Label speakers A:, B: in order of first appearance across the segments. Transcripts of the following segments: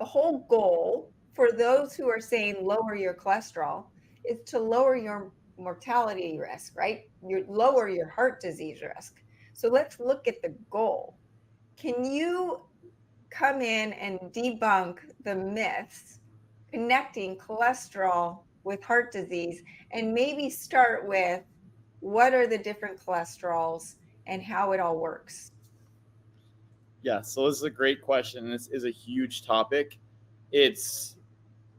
A: The whole goal for those who are saying lower your cholesterol is to lower your mortality risk, right? You lower your heart disease risk. So let's look at the goal. Can you come in and debunk the myths connecting cholesterol with heart disease, and maybe start with what are the different cholesterols and how it all works?
B: Yeah, so this is a great question, and this is a huge topic. It's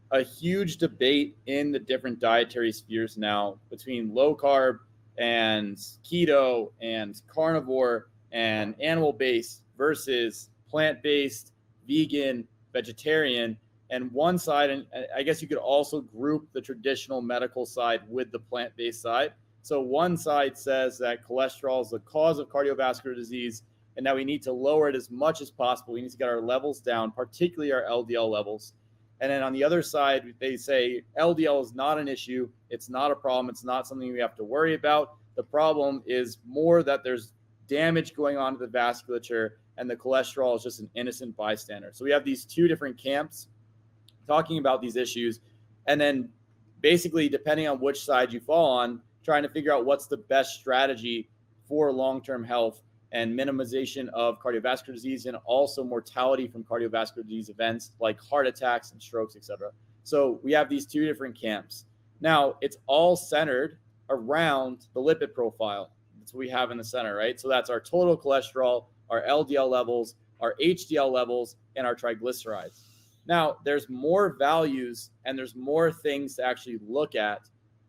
B: a huge debate in the different dietary spheres now between low carb and keto and carnivore and animal based versus plant based, vegan, vegetarian. And one side, and I guess you could also group the traditional medical side with the plant based side. So one side says that cholesterol is the cause of cardiovascular disease and that we need to lower it as much as possible. We need to get our levels down, particularly our LDL levels. And then on the other side, they say LDL is not an issue. It's not a problem. It's not something we have to worry about. The problem is more that there's damage going on to the vasculature, and the cholesterol is just an innocent bystander. So we have these two different camps talking about these issues. And then basically, depending on which side you fall on, trying to figure out what's the best strategy for long-term health and minimization of cardiovascular disease and also mortality from cardiovascular disease events like heart attacks and strokes, etc. So we have these two different camps. Now, it's all centered around the lipid profile. That's what we have in the center, right? So that's our total cholesterol, our LDL levels, our HDL levels, and our triglycerides. Now, there's more values and there's more things to actually look at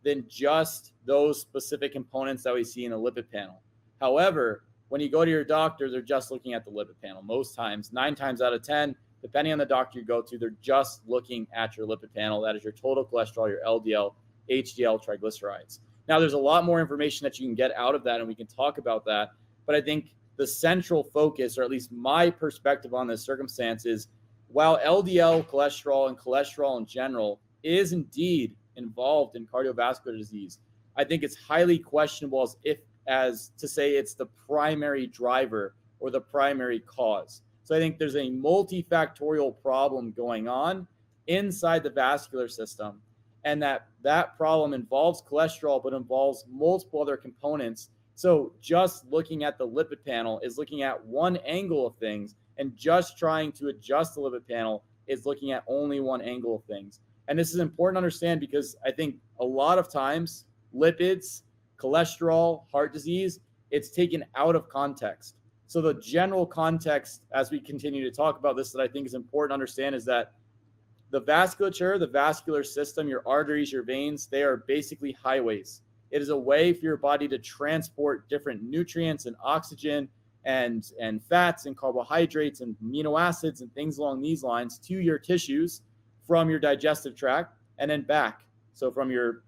B: than just those specific components that we see in the lipid panel. However, when you go to your doctor, they're just looking at the lipid panel. Most times, 9 times out of 10, depending on the doctor you go to, they're just looking at your lipid panel. That is your total cholesterol, your LDL, HDL, triglycerides. Now, there's a lot more information that you can get out of that, and we can talk about that. But I think the central focus, or at least my perspective on this circumstance, is while LDL cholesterol and cholesterol in general is indeed involved in cardiovascular disease, I think it's highly questionable as to say it's the primary driver or the primary cause. So I think there's a multifactorial problem going on inside the vascular system, and that problem involves cholesterol, but involves multiple other components. So just looking at the lipid panel is looking at one angle of things, and just trying to adjust the lipid panel is looking at only one angle of things. And this is important to understand because I think a lot of times lipids, cholesterol, heart disease, it's taken out of context. So the general context, as we continue to talk about this, that I think is important to understand is that the vasculature, the vascular system, your arteries, your veins, they are basically highways. It is a way for your body to transport different nutrients and oxygen and fats and carbohydrates and amino acids and things along these lines to your tissues from your digestive tract and then back. So from your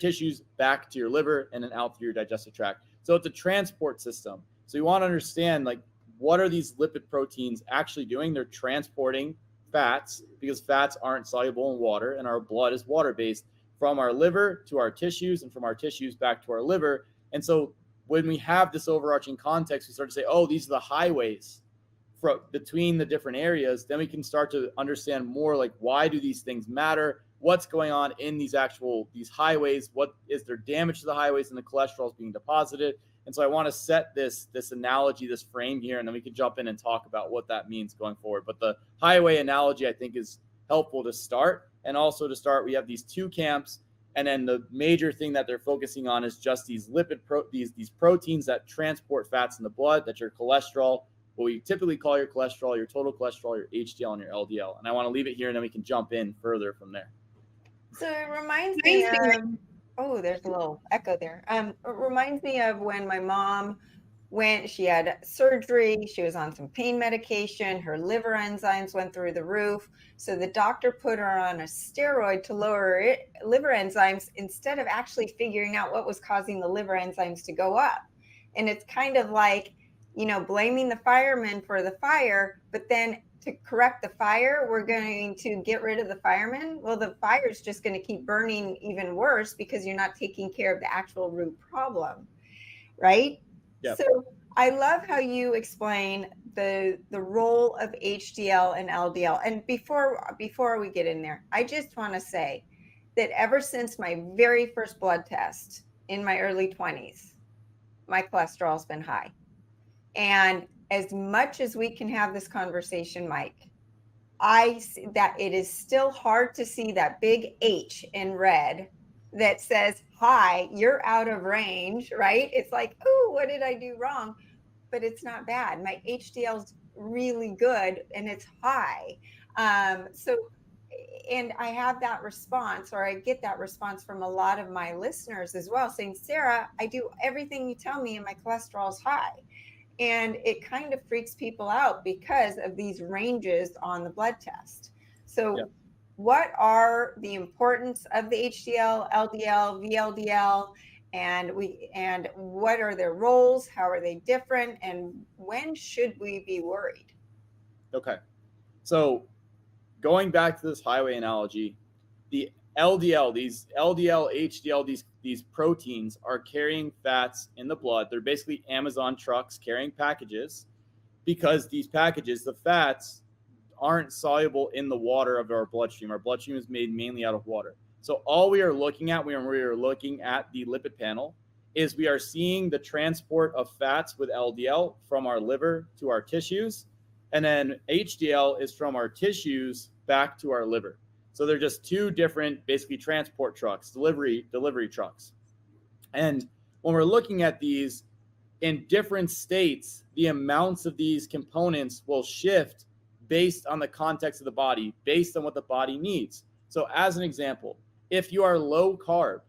B: tissues back to your liver and then out through your digestive tract. So it's a transport system. So you want to understand, like, what are these lipid proteins actually doing? They're transporting fats because fats aren't soluble in water and our blood is water-based from our liver to our tissues and from our tissues back to our liver. And so when we have this overarching context, we start to say, oh, these are the highways between the different areas. Then we can start to understand more, like, why do these things matter? What's going on in these highways? What is there damage to the highways and the cholesterol is being deposited? And so I want to set this analogy, this frame here, and then we can jump in and talk about what that means going forward. But the highway analogy, I think, is helpful to start. And also to start, we have these two camps. And then the major thing that they're focusing on is just these these proteins that transport fats in the blood. That's your cholesterol, what we typically call your cholesterol, your total cholesterol, your HDL, and your LDL. And I want to leave it here, and then we can jump in further from there.
A: So it reminds me of, oh, there's a little echo there. It reminds me of when my mom she had surgery, she was on some pain medication, her liver enzymes went through the roof. So the doctor put her on a steroid to lower liver enzymes instead of actually figuring out what was causing the liver enzymes to go up. And it's kind of like, blaming the firemen for the fire, but then to correct the fire, we're going to get rid of the firemen. Well, the fire is just going to keep burning even worse because you're not taking care of the actual root problem, right?
B: Yep.
A: So I love how you explain the role of HDL and LDL. And before we get in there, I just want to say that ever since my very first blood test in my early 20s, my cholesterol's been high. And as much as we can have this conversation, Mike, I see that it is still hard to see that big H in red that says, hi, you're out of range, right? It's like, oh, what did I do wrong? But it's not bad. My HDL is really good and it's high. So, and I have that response, or I get that response from a lot of my listeners as well, saying, Sara, I do everything you tell me and my cholesterol is high. And it kind of freaks people out because of these ranges on the blood test. So,
B: Yep.
A: what are the importance of the HDL, LDL, VLDL, and what are their roles? How are they different? And when should we be worried?
B: Okay. So going back to this highway analogy, the LDL, these LDL, HDL, these proteins are carrying fats in the blood. They're basically Amazon trucks carrying packages, because these packages, the fats, aren't soluble in the water of our bloodstream. Our bloodstream is made mainly out of water. So all we are looking at when we are looking at the lipid panel is we are seeing the transport of fats with LDL from our liver to our tissues, and then HDL is from our tissues back to our liver. So they're just two different, basically, transport trucks, delivery trucks. And when we're looking at these in different states, the amounts of these components will shift based on the context of the body, based on what the body needs. So as an example, if you are low carb,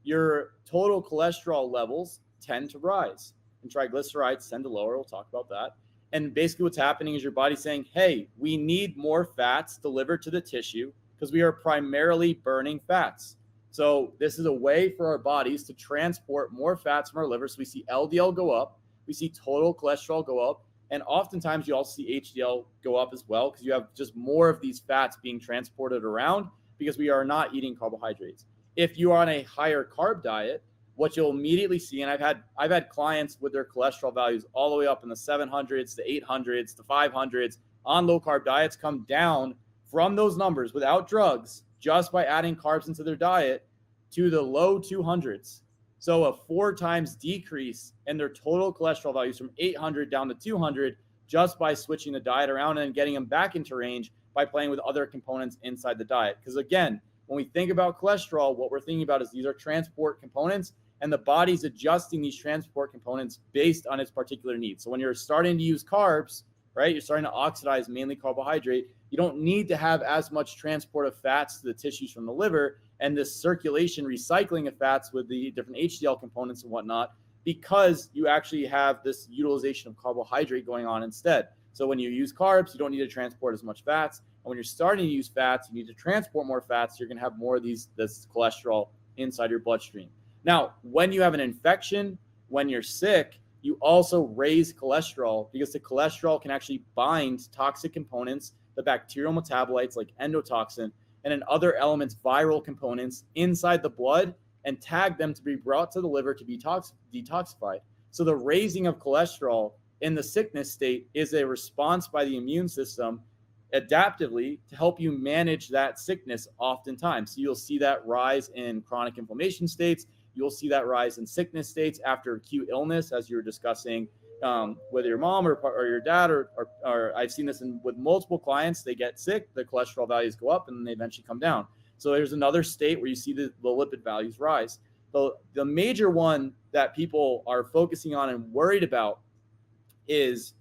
B: your total cholesterol levels tend to rise and triglycerides tend to lower. We'll talk about that. And basically what's happening is your body saying, hey, we need more fats delivered to the tissue because we are primarily burning fats. So this is a way for our bodies to transport more fats from our liver. So we see LDL go up, we see total cholesterol go up, and oftentimes you also see HDL go up as well because you have just more of these fats being transported around because we are not eating carbohydrates. If you are on a higher carb diet, what you'll immediately see, and I've had clients with their cholesterol values all the way up in the 700s to 800s to 500s on low carb diets come down from those numbers without drugs, just by adding carbs into their diet, to the low 200s. So a 4 times decrease in their total cholesterol values from 800 down to 200 just by switching the diet around and getting them back into range by playing with other components inside the diet. Because again, when we think about cholesterol, what we're thinking about is these are transport components, and the body's adjusting these transport components based on its particular needs. So when you're starting to use carbs, right, you're starting to oxidize mainly carbohydrate, you don't need to have as much transport of fats to the tissues from the liver and this circulation recycling of fats with the different HDL components and whatnot, because you actually have this utilization of carbohydrate going on instead. So when you use carbs, you don't need to transport as much fats. And when you're starting to use fats, you need to transport more fats. You're going to have more of this cholesterol inside your bloodstream. Now, when you have an infection, when you're sick, you also raise cholesterol because the cholesterol can actually bind toxic components, the bacterial metabolites like endotoxin, and then other elements, viral components inside the blood, and tag them to be brought to the liver to be detoxified. So the raising of cholesterol in the sickness state is a response by the immune system adaptively to help you manage that sickness oftentimes. So you'll see that rise in chronic inflammation states. You'll see that rise in sickness states after acute illness, as you were discussing with your mom or your dad, or I've seen this with multiple clients. They get sick, the cholesterol values go up, and then they eventually come down. So there's another state where you see the lipid values rise. The major one that people are focusing on and worried about is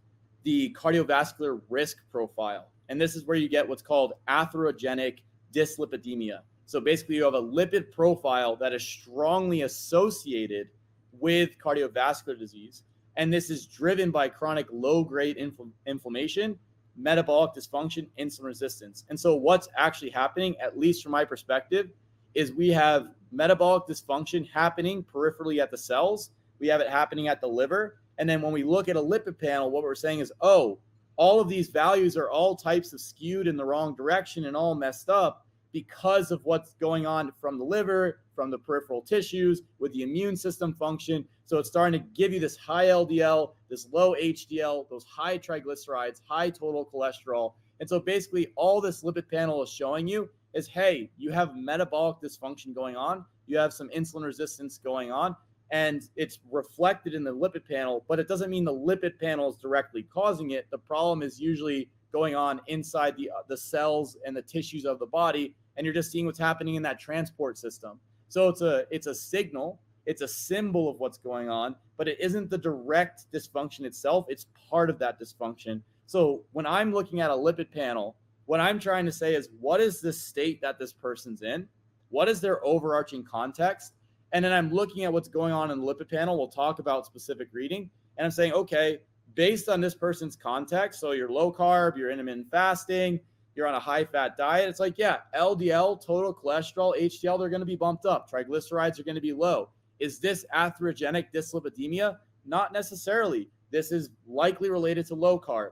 B: the cardiovascular risk profile. And this is where you get what's called atherogenic dyslipidemia. So basically you have a lipid profile that is strongly associated with cardiovascular disease. And this is driven by chronic low-grade inflammation, metabolic dysfunction, insulin resistance. And so what's actually happening, at least from my perspective, is we have metabolic dysfunction happening peripherally at the cells. We have it happening at the liver. And then when we look at a lipid panel, what we're saying is, oh, all of these values are all types of skewed in the wrong direction and all messed up because of what's going on from the liver, from the peripheral tissues, with the immune system function. So it's starting to give you this high LDL, this low HDL, those high triglycerides, high total cholesterol. And so basically all this lipid panel is showing you is, hey, you have metabolic dysfunction going on. You have some insulin resistance going on, and it's reflected in the lipid panel, but it doesn't mean the lipid panel is directly causing it. The problem is usually going on inside the cells and the tissues of the body, and you're just seeing what's happening in that transport system. So it's a signal, it's a symbol of what's going on, but it isn't the direct dysfunction itself. It's part of that dysfunction. So when I'm looking at a lipid panel, what I'm trying to say is, what is the state that this person's in? What is their overarching context? And then I'm looking at what's going on in the lipid panel. We'll talk about specific reading. And I'm saying, okay, based on this person's context, so you're low carb, you're intermittent fasting, you're on a high fat diet, it's like, yeah, LDL, total cholesterol, HDL, they're going to be bumped up. Triglycerides are going to be low. Is this atherogenic dyslipidemia? Not necessarily. This is likely related to low carb.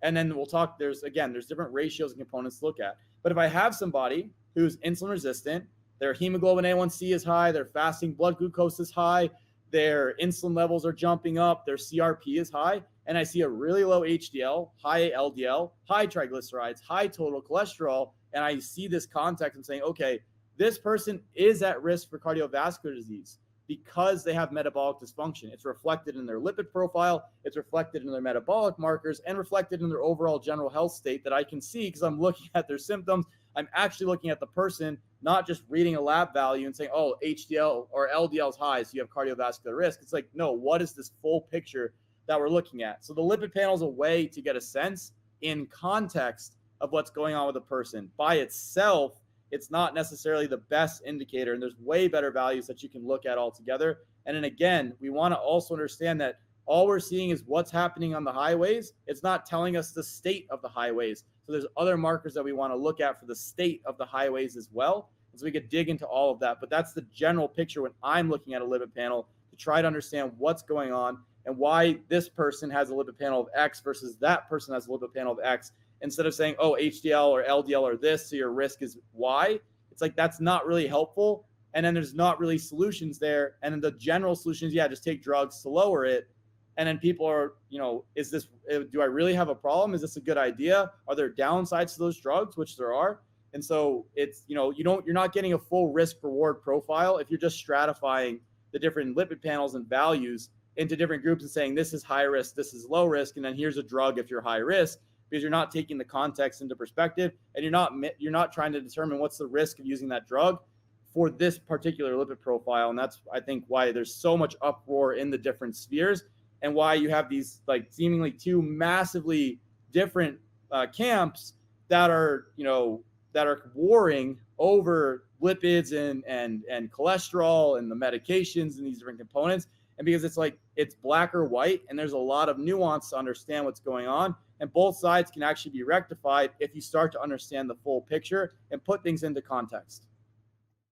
B: And then we'll talk, there's different ratios and components to look at. But if I have somebody who's insulin resistant, their hemoglobin A1C is high, their fasting blood glucose is high, their insulin levels are jumping up, their CRP is high, and I see a really low HDL, high LDL, high triglycerides, high total cholesterol, and I see this context, I'm saying, okay, this person is at risk for cardiovascular disease because they have metabolic dysfunction. It's reflected in their lipid profile, it's reflected in their metabolic markers, and reflected in their overall general health state that I can see because I'm looking at their symptoms. I'm actually looking at the person, not just reading a lab value and saying, oh, HDL or LDL is high, so you have cardiovascular risk. It's like, no, what is this full picture that we're looking at? So the lipid panel is a way to get a sense in context of what's going on with a person. By itself, it's not necessarily the best indicator, and there's way better values that you can look at altogether. And then again, we want to also understand that all we're seeing is what's happening on the highways. It's not telling us the state of the highways. So there's other markers that we want to look at for the state of the highways as well. And so we could dig into all of that. But that's the general picture when I'm looking at a lipid panel, to try to understand what's going on and why this person has a lipid panel of X versus that person has a lipid panel of X. Instead of saying, oh, HDL or LDL are this, so your risk is Y. It's like, that's not really helpful. And then there's not really solutions there. And then the general solution is, yeah, just take drugs to lower it. And then people are, do I really have a problem? Is this a good idea? Are there downsides to those drugs? Which there are. And so it's, you're not getting a full risk reward profile if you're just stratifying the different lipid panels and values into different groups and saying, this is high risk, this is low risk. And then here's a drug if you're high risk, because you're not taking the context into perspective, and you're not trying to determine what's the risk of using that drug for this particular lipid profile. And that's, I think, why there's so much uproar in the different spheres, and why you have these like seemingly two massively different camps that are warring over lipids and cholesterol and the medications and these different components. And because it's like, it's black or white, and there's a lot of nuance to understand what's going on. And both sides can actually be rectified if you start to understand the full picture and put things into context.